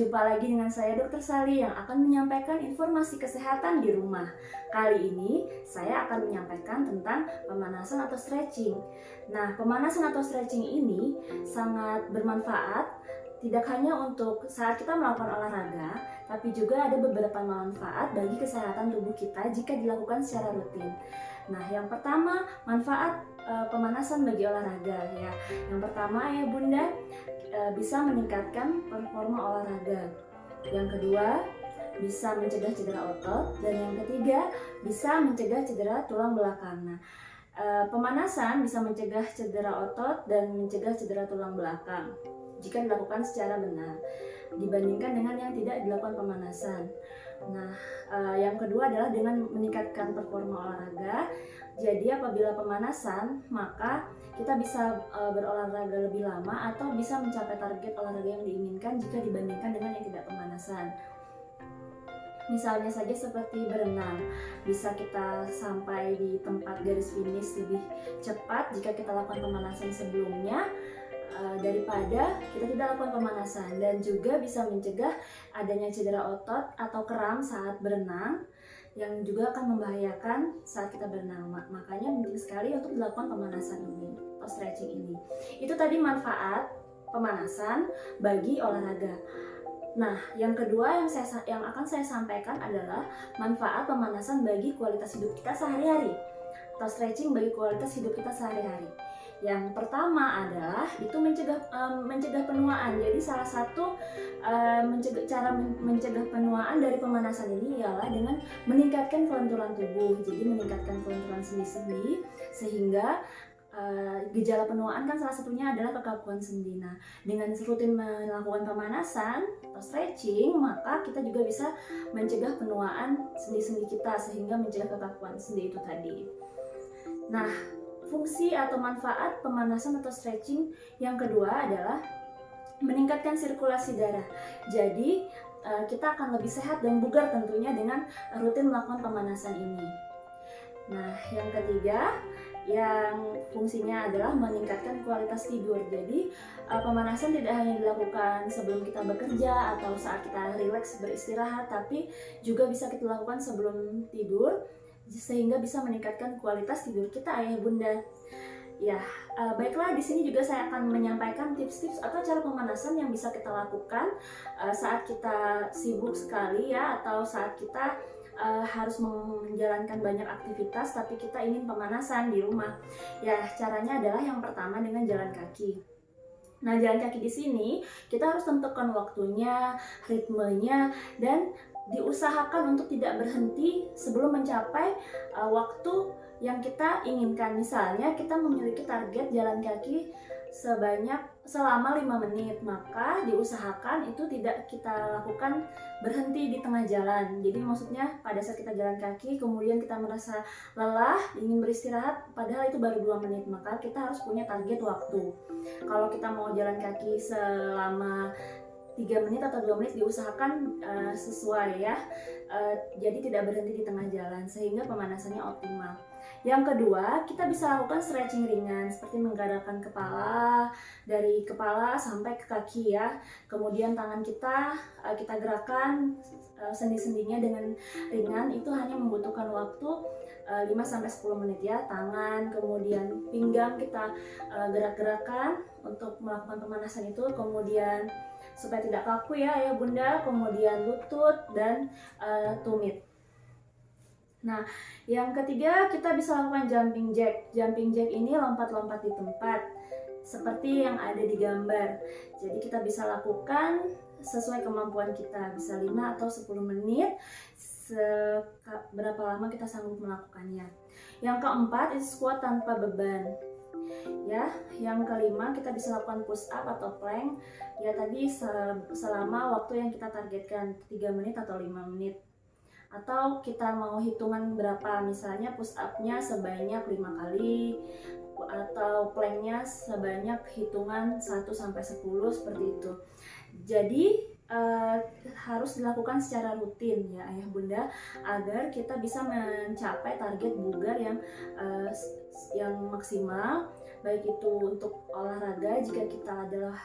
Jumpa lagi dengan saya Dr. Sali yang akan menyampaikan informasi kesehatan di rumah. Kali ini saya akan menyampaikan tentang pemanasan atau stretching. Nah, pemanasan atau stretching ini sangat bermanfaat tidak hanya untuk saat kita melakukan olahraga, tapi juga ada beberapa manfaat bagi kesehatan tubuh kita jika dilakukan secara rutin. Nah, yang pertama, manfaat pemanasan bagi olahraga ya. Yang pertama ya Bunda, bisa meningkatkan performa olahraga. Yang kedua, bisa mencegah cedera otot, dan yang ketiga, bisa mencegah cedera tulang belakang. Nah, pemanasan bisa mencegah cedera otot dan mencegah cedera tulang belakang jika dilakukan secara benar dibandingkan dengan yang tidak dilakukan pemanasan. Nah, yang kedua adalah dengan meningkatkan performa olahraga. Jadi apabila pemanasan, maka kita bisa berolahraga lebih lama atau bisa mencapai target olahraga yang diinginkan jika dibandingkan dengan yang tidak pemanasan. Misalnya saja seperti berenang, bisa kita sampai di tempat garis finish lebih cepat jika kita lakukan pemanasan sebelumnya daripada kita tidak lakukan pemanasan, dan juga bisa mencegah adanya cedera otot atau kram saat berenang yang juga akan membahayakan saat kita berenang. Makanya penting sekali untuk dilakukan pemanasan ini atau stretching ini. Itu tadi manfaat pemanasan bagi olahraga. Nah, yang kedua yang akan saya sampaikan adalah manfaat pemanasan bagi kualitas hidup kita sehari-hari atau stretching bagi kualitas hidup kita sehari-hari. Yang pertama adalah itu mencegah penuaan. Jadi salah satu cara mencegah penuaan dari pemanasan ini ialah dengan meningkatkan kelenturan tubuh. Jadi meningkatkan kelenturan sendi-sendi sehingga gejala penuaan kan salah satunya adalah kekakuan sendi. Nah, dengan rutin melakukan pemanasan atau stretching, maka kita juga bisa mencegah penuaan sendi-sendi kita sehingga mencegah kekakuan sendi itu tadi. Nah, fungsi atau manfaat pemanasan atau stretching yang kedua adalah meningkatkan sirkulasi darah. Jadi kita akan lebih sehat dan bugar tentunya dengan rutin melakukan pemanasan ini. Nah, yang ketiga yang fungsinya adalah meningkatkan kualitas tidur. Jadi pemanasan tidak hanya dilakukan sebelum kita bekerja atau saat kita rileks beristirahat, tapi juga bisa kita lakukan sebelum tidur sehingga bisa meningkatkan kualitas tidur kita ayah bunda. Ya, baiklah, di sini juga saya akan menyampaikan tips-tips atau cara pemanasan yang bisa kita lakukan saat kita sibuk sekali ya, atau saat kita harus menjalankan banyak aktivitas tapi kita ingin pemanasan di rumah. Ya, caranya adalah yang pertama dengan jalan kaki. Nah, jalan kaki di sini kita harus tentukan waktunya, ritmenya, dan diusahakan untuk tidak berhenti sebelum mencapai waktu yang kita inginkan. Misalnya kita memiliki target jalan kaki selama 5 menit, maka diusahakan itu tidak kita lakukan berhenti di tengah jalan. Jadi maksudnya pada saat kita jalan kaki kemudian kita merasa lelah, ingin beristirahat, padahal itu baru 2 menit, maka kita harus punya target waktu. Kalau kita mau jalan kaki selama 3 menit atau 2 menit, diusahakan sesuai ya, jadi tidak berhenti di tengah jalan sehingga pemanasannya optimal. Yang kedua, kita bisa lakukan stretching ringan seperti menggerakkan kepala dari kepala sampai ke kaki ya. Kemudian tangan kita gerakkan sendi-sendinya dengan ringan, itu hanya membutuhkan waktu 5-10 menit ya. Tangan, kemudian pinggang kita gerak-gerakan untuk melakukan pemanasan itu, kemudian supaya tidak kaku ya bunda, kemudian lutut dan tumit. Nah, yang ketiga kita bisa lakukan jumping jack. Jumping jack ini lompat-lompat di tempat seperti yang ada di gambar. Jadi kita bisa lakukan sesuai kemampuan kita, bisa 5 atau 10 menit, berapa lama kita sanggup melakukannya. Yang keempat itu squat tanpa beban. Ya, yang kelima kita bisa lakukan push up atau plank ya tadi selama waktu yang kita targetkan 3 menit atau 5 menit. Atau kita mau hitungan berapa, misalnya push up-nya sebanyak 5 kali atau plank-nya sebanyak hitungan 1-10 seperti itu. Jadi harus dilakukan secara rutin ya ayah bunda, agar kita bisa mencapai target bugar yang maksimal baik itu untuk olahraga jika kita adalah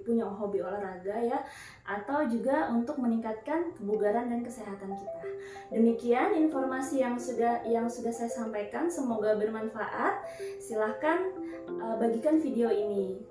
punya hobi olahraga ya, atau juga untuk meningkatkan kebugaran dan kesehatan kita. Demikian informasi yang sudah saya sampaikan, semoga bermanfaat. Silahkan bagikan video ini.